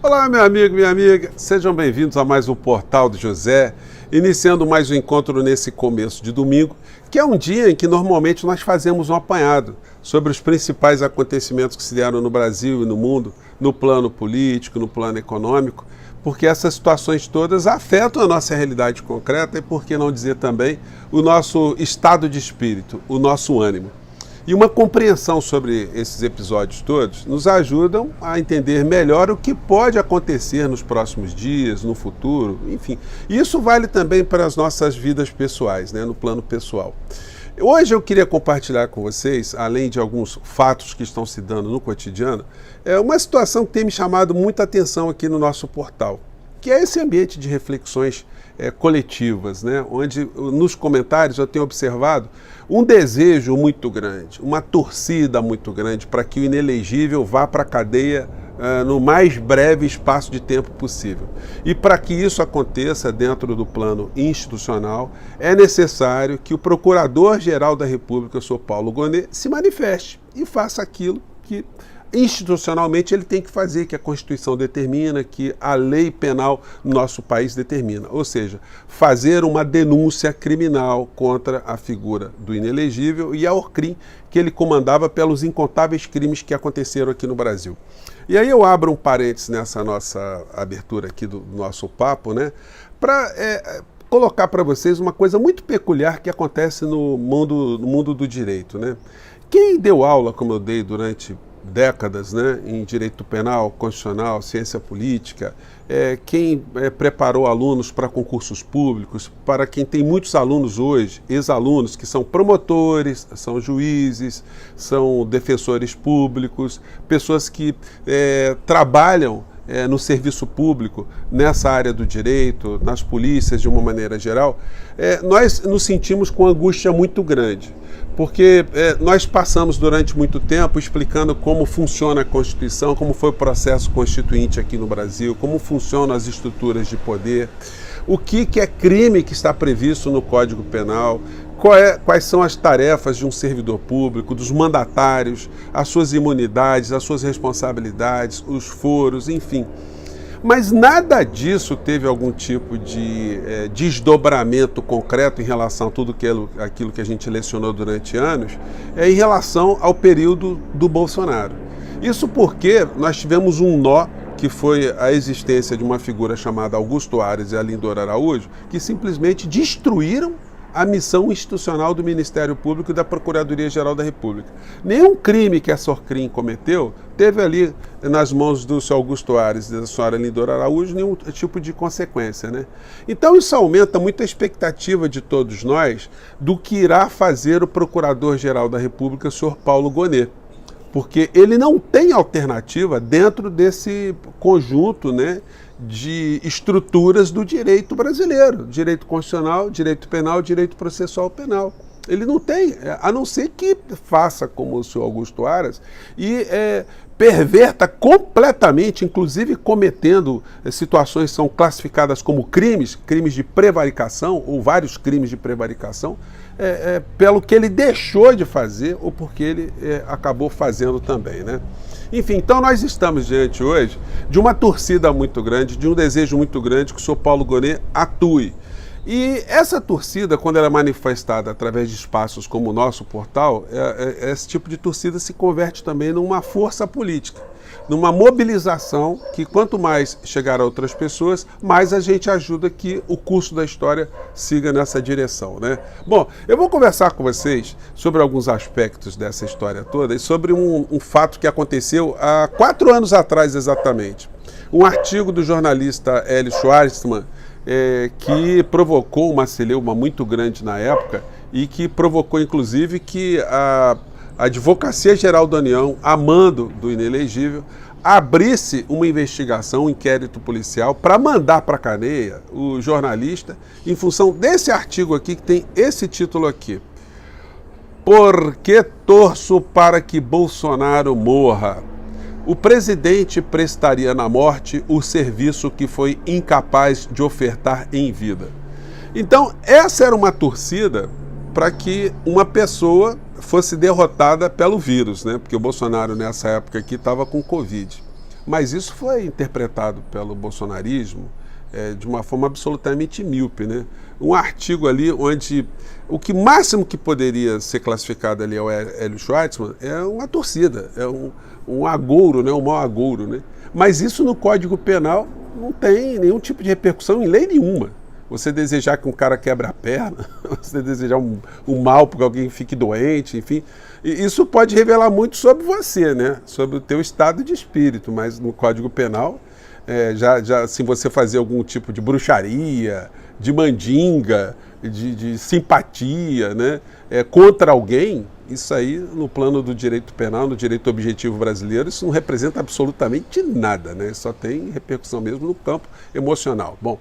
Olá, meu amigo, minha amiga, sejam bem-vindos a mais um Portal do José, iniciando mais um encontro nesse começo de domingo, que é um dia em que normalmente nós fazemos um apanhado sobre os principais acontecimentos que se deram no Brasil e no mundo, no plano político, no plano econômico, porque essas situações todas afetam a nossa realidade concreta e, por que não dizer também, o nosso estado de espírito, o nosso ânimo. E uma compreensão sobre esses episódios todos nos ajudam a entender melhor o que pode acontecer nos próximos dias, no futuro, enfim. Isso vale também para as nossas vidas pessoais, no plano pessoal. Hoje eu queria compartilhar com vocês, além de alguns fatos que estão se dando no cotidiano, uma situação que tem me chamado muita atenção aqui no nosso portal, que é esse ambiente de reflexões coletivas, onde nos comentários eu tenho observado um desejo muito grande, uma torcida muito grande para que o inelegível vá para a cadeia no mais breve espaço de tempo possível. E para que isso aconteça dentro do plano institucional, é necessário que o Procurador-Geral da República, o senhor Paulo Gonet, se manifeste e faça aquilo que institucionalmente ele tem que fazer, que a Constituição determina, que a lei penal no nosso país determina. Ou seja, fazer uma denúncia criminal contra a figura do inelegível e a Orcrim, que ele comandava pelos incontáveis crimes que aconteceram aqui no Brasil. E aí eu abro um parênteses nessa nossa abertura aqui do nosso papo, para colocar para vocês uma coisa muito peculiar que acontece no mundo do direito. Quem deu aula, como eu dei durante décadas, em direito penal, constitucional, ciência política, quem preparou alunos para concursos públicos, para quem tem muitos alunos hoje, ex-alunos que são promotores, são juízes, são defensores públicos, pessoas que trabalham no serviço público, nessa área do direito, nas polícias de uma maneira geral, nós nos sentimos com angústia muito grande, porque nós passamos durante muito tempo explicando como funciona a Constituição, como foi o processo constituinte aqui no Brasil, como funcionam as estruturas de poder, o que é crime que está previsto no Código Penal, quais são as tarefas de um servidor público, dos mandatários, as suas imunidades, as suas responsabilidades, os foros, enfim. Mas nada disso teve algum tipo de desdobramento concreto em relação a tudo aquilo que a gente lecionou durante anos, em relação ao período do Bolsonaro. Isso porque nós tivemos um nó, que foi a existência de uma figura chamada Augusto Aras e Arlindo Araújo, que simplesmente destruíram a missão institucional do Ministério Público e da Procuradoria-Geral da República. Nenhum crime que a Orcrim cometeu teve ali nas mãos do senhor Augusto Aras e da senhora Arlindo Araújo nenhum tipo de consequência. Então isso aumenta muito a expectativa de todos nós do que irá fazer o Procurador-Geral da República, o senhor Paulo Gonet, porque ele não tem alternativa dentro desse conjunto, de estruturas do direito brasileiro, direito constitucional, direito penal, direito processual penal. Ele não tem, a não ser que faça como o senhor Augusto Aras e perverta completamente, inclusive cometendo situações que são classificadas como crimes de prevaricação, ou vários crimes de prevaricação, pelo que ele deixou de fazer ou porque ele acabou fazendo também, Enfim, então nós estamos diante hoje de uma torcida muito grande, de um desejo muito grande que o senhor Paulo Gonet atue. E essa torcida, quando ela é manifestada através de espaços como o nosso portal, esse tipo de torcida se converte também numa força política, numa mobilização que quanto mais chegar a outras pessoas, mais a gente ajuda que o curso da história siga nessa direção. Bom, eu vou conversar com vocês sobre alguns aspectos dessa história toda e sobre um fato que aconteceu há 4 anos atrás exatamente. Um artigo do jornalista Hélio Schwartzman, que provocou uma celeuma muito grande na época e que provocou inclusive que a Advocacia Geral da União, a mando do inelegível, abrisse uma investigação, um inquérito policial para mandar para a cadeia o jornalista em função desse artigo aqui que tem esse título aqui: Por que torço para que Bolsonaro morra? O presidente prestaria na morte o serviço que foi incapaz de ofertar em vida. Então, essa era uma torcida para que uma pessoa fosse derrotada pelo vírus, porque o Bolsonaro nessa época aqui estava com Covid. Mas isso foi interpretado pelo bolsonarismo de uma forma absolutamente míope, né? Um artigo ali onde o que máximo que poderia ser classificado ali ao Hélio Schwartzman é uma torcida, é um agouro, né? Um mau agouro, né? Mas isso no Código Penal não tem nenhum tipo de repercussão em lei nenhuma. Você desejar que um cara quebre a perna, você desejar um mal porque alguém fique doente, enfim. Isso pode revelar muito sobre você, né? Sobre o teu estado de espírito, mas no Código Penal, se você fazer algum tipo de bruxaria, de mandinga, de simpatia, né? Contra alguém, isso aí no plano do direito penal, no direito objetivo brasileiro, isso não representa absolutamente nada, né? Só tem repercussão mesmo no campo emocional. Bom,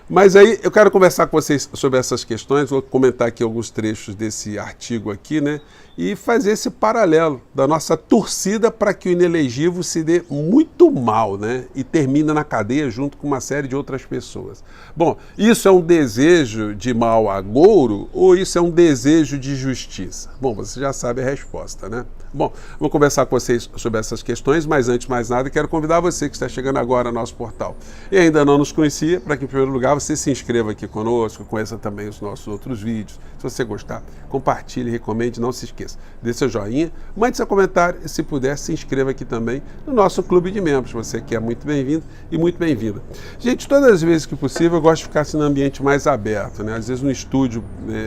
mas aí eu quero conversar com vocês sobre essas questões, vou comentar aqui alguns trechos desse artigo aqui, né? E fazer esse paralelo da nossa torcida para que o inelegível se dê muito mal, né? E termine na cadeia junto com uma série de outras pessoas. Bom, isso é um desejo de mau agouro ou isso é um desejo de justiça? Bom, você já sabe a resposta, né? Bom, vou conversar com vocês sobre essas questões, mas antes de mais nada, quero convidar você que está chegando agora ao nosso portal e ainda não nos conhecia, para que em primeiro lugar você se inscreva aqui conosco, conheça também os nossos outros vídeos. Se você gostar, compartilhe, recomende, não se esqueça. Dê seu joinha, mande seu comentário e, se puder, se inscreva aqui também no nosso clube de membros. Você que é muito bem-vindo e muito bem-vinda. Gente, todas as vezes que possível, eu gosto de ficar assim no ambiente mais aberto, né? Às vezes no estúdio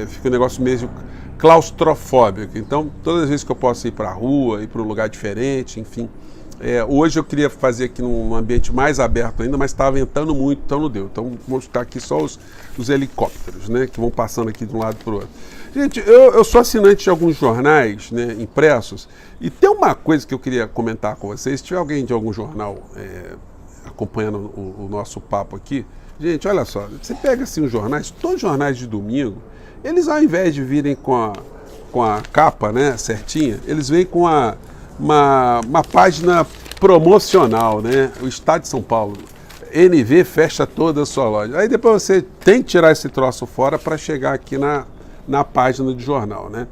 fica um negócio meio claustrofóbico. Então, todas as vezes que eu posso ir para a rua, ir para um lugar diferente, enfim. Hoje eu queria fazer aqui num ambiente mais aberto ainda, mas estava ventando muito, então não deu. Então vamos ficar aqui só os helicópteros, né, que vão passando aqui de um lado para o outro. Gente, eu sou assinante de alguns jornais, né, impressos, e tem uma coisa que eu queria comentar com vocês. Se tiver alguém de algum jornal acompanhando o nosso papo aqui, gente, olha só, você pega assim os jornais, todos os jornais de domingo, eles ao invés de virem com a capa, né, certinha, eles vêm com uma página promocional, né? O Estado de São Paulo, NV fecha toda a sua loja. Aí depois você tem que tirar esse troço fora para chegar aqui na página do jornal, né?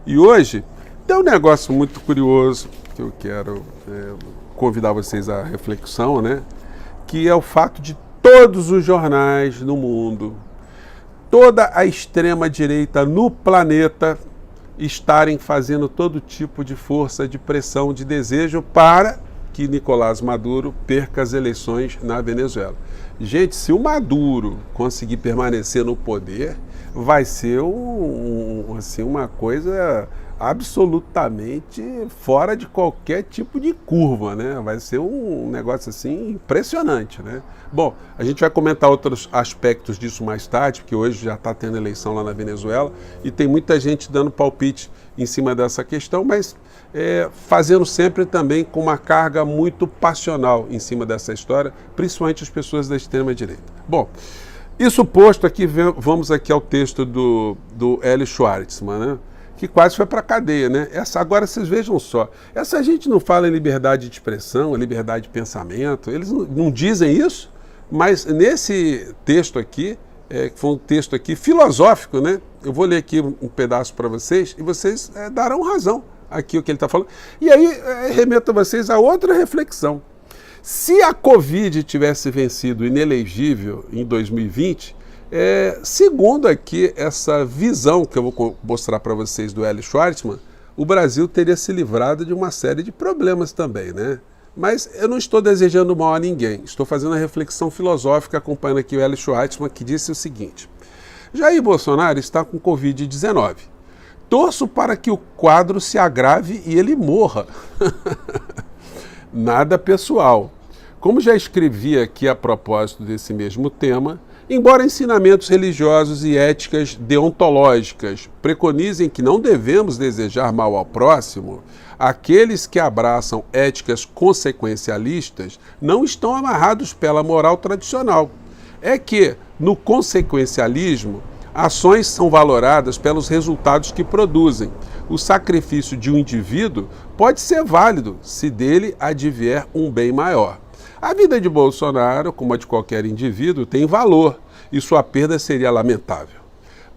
E hoje tem um negócio muito curioso que eu quero convidar vocês à reflexão, né? Que é o fato de todos os jornais no mundo, toda a extrema-direita no planeta estarem fazendo todo tipo de força, de pressão, de desejo para que Nicolás Maduro perca as eleições na Venezuela. Gente, se o Maduro conseguir permanecer no poder, vai ser uma coisa absolutamente fora de qualquer tipo de curva, né? Vai ser um negócio assim impressionante, né? Bom, a gente vai comentar outros aspectos disso mais tarde, porque hoje já está tendo eleição lá na Venezuela e tem muita gente dando palpite em cima dessa questão, mas fazendo sempre também com uma carga muito passional em cima dessa história, principalmente as pessoas da extrema-direita. Bom, isso posto aqui, vamos aqui ao texto do Hélio Schwartzman, né? Que quase foi para a cadeia, né? Agora vocês vejam só, essa gente não fala em liberdade de expressão, liberdade de pensamento, eles não dizem isso, mas nesse texto aqui, que foi um texto aqui filosófico, né? Eu vou ler aqui um pedaço para vocês e vocês darão razão aqui o que ele está falando. E aí remeto a vocês a outra reflexão. Se a Covid tivesse vencido o inelegível em 2020, segundo aqui essa visão que eu vou mostrar para vocês do Hélio Schwartzman, o Brasil teria se livrado de uma série de problemas também, né? Mas eu não estou desejando mal a ninguém, estou fazendo a reflexão filosófica acompanhando aqui o Hélio Schwartzman, que disse o seguinte: Jair Bolsonaro está com Covid-19. Torço para que o quadro se agrave e ele morra. Nada pessoal. Como já escrevi aqui a propósito desse mesmo tema, embora ensinamentos religiosos e éticas deontológicas preconizem que não devemos desejar mal ao próximo, aqueles que abraçam éticas consequencialistas não estão amarrados pela moral tradicional. É que, no consequencialismo, ações são valoradas pelos resultados que produzem. O sacrifício de um indivíduo pode ser válido se dele advier um bem maior. A vida de Bolsonaro, como a de qualquer indivíduo, tem valor e sua perda seria lamentável.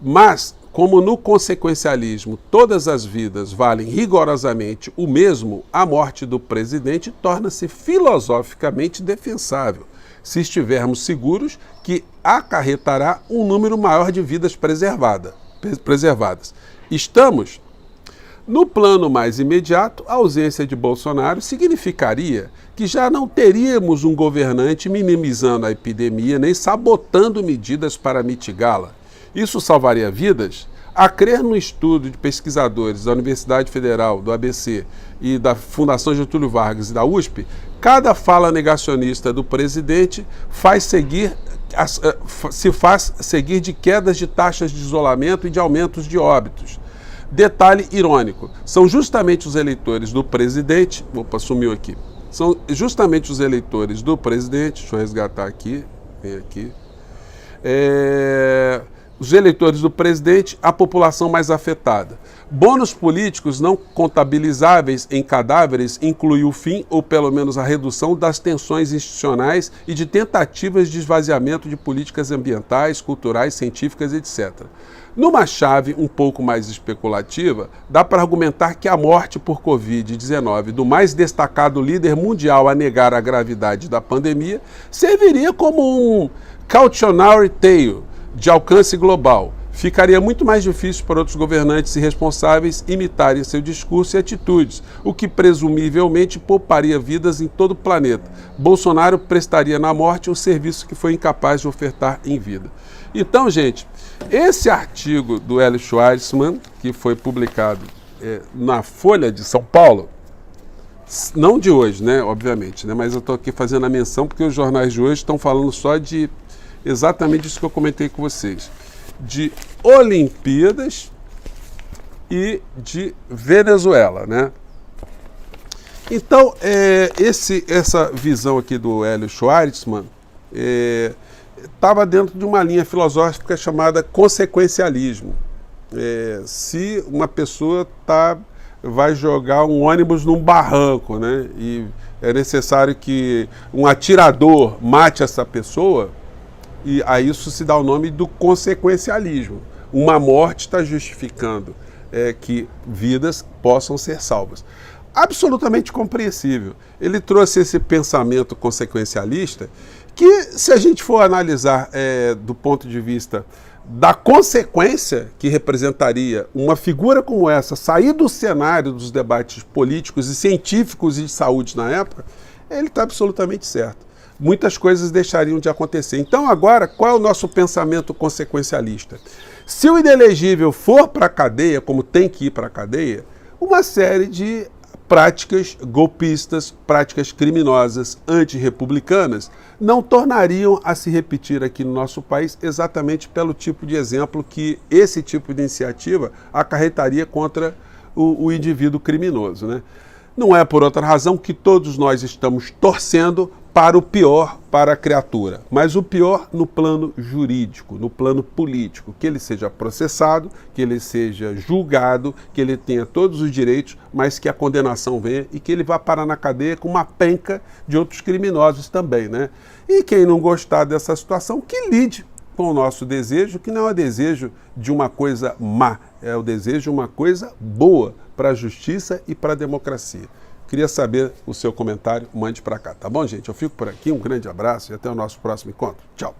Mas, como no consequencialismo todas as vidas valem rigorosamente o mesmo, a morte do presidente torna-se filosoficamente defensável, se estivermos seguros que acarretará um número maior de vidas preservadas. Estamos? No plano mais imediato, a ausência de Bolsonaro significaria que já não teríamos um governante minimizando a epidemia nem sabotando medidas para mitigá-la. Isso salvaria vidas? A crer no estudo de pesquisadores da Universidade Federal, do ABC e da Fundação Getúlio Vargas e da USP, cada fala negacionista do presidente se faz seguir de quedas de taxas de isolamento e de aumentos de óbitos. Detalhe irônico, são justamente os eleitores do presidente, sumiu aqui, são justamente os eleitores do presidente, deixa eu resgatar aqui, vem aqui, os eleitores do presidente, a população mais afetada. Bônus políticos não contabilizáveis em cadáveres inclui o fim, ou pelo menos a redução, das tensões institucionais e de tentativas de esvaziamento de políticas ambientais, culturais, científicas, etc. Numa chave um pouco mais especulativa, dá para argumentar que a morte por Covid-19 do mais destacado líder mundial a negar a gravidade da pandemia serviria como um cautionary tale de alcance global. Ficaria muito mais difícil para outros governantes e responsáveis imitarem seu discurso e atitudes, o que presumivelmente pouparia vidas em todo o planeta. Bolsonaro prestaria na morte o serviço que foi incapaz de ofertar em vida. Então, gente, esse artigo do Hélio Schwartzman, que foi publicado na Folha de São Paulo, não de hoje, né, obviamente, né, mas eu estou aqui fazendo a menção porque os jornais de hoje estão falando só de exatamente isso que eu comentei com vocês, de Olimpíadas e de Venezuela, né? Então, essa visão aqui do Hélio Schwartzman estava dentro de uma linha filosófica chamada consequencialismo. Se uma pessoa vai jogar um ônibus num barranco, né, e é necessário que um atirador mate essa pessoa, e a isso se dá o nome do consequencialismo. Uma morte está justificando que vidas possam ser salvas. Absolutamente compreensível. Ele trouxe esse pensamento consequencialista que, se a gente for analisar do ponto de vista da consequência que representaria uma figura como essa sair do cenário dos debates políticos e científicos e de saúde na época, ele está absolutamente certo. Muitas coisas deixariam de acontecer. Então agora, qual é o nosso pensamento consequencialista? Se o inelegível for para a cadeia, como tem que ir para a cadeia, uma série de práticas golpistas, práticas criminosas, antirrepublicanas, não tornariam a se repetir aqui no nosso país exatamente pelo tipo de exemplo que esse tipo de iniciativa acarretaria contra o indivíduo criminoso, né? Não é por outra razão que todos nós estamos torcendo para o pior para a criatura, mas o pior no plano jurídico, no plano político, que ele seja processado, que ele seja julgado, que ele tenha todos os direitos, mas que a condenação venha e que ele vá parar na cadeia com uma penca de outros criminosos também, né? E quem não gostar dessa situação, que lide com o nosso desejo, que não é o desejo de uma coisa má, é o desejo de uma coisa boa para a justiça e para a democracia. Queria saber o seu comentário, mande para cá, tá bom, gente? Eu fico por aqui, um grande abraço e até o nosso próximo encontro. Tchau!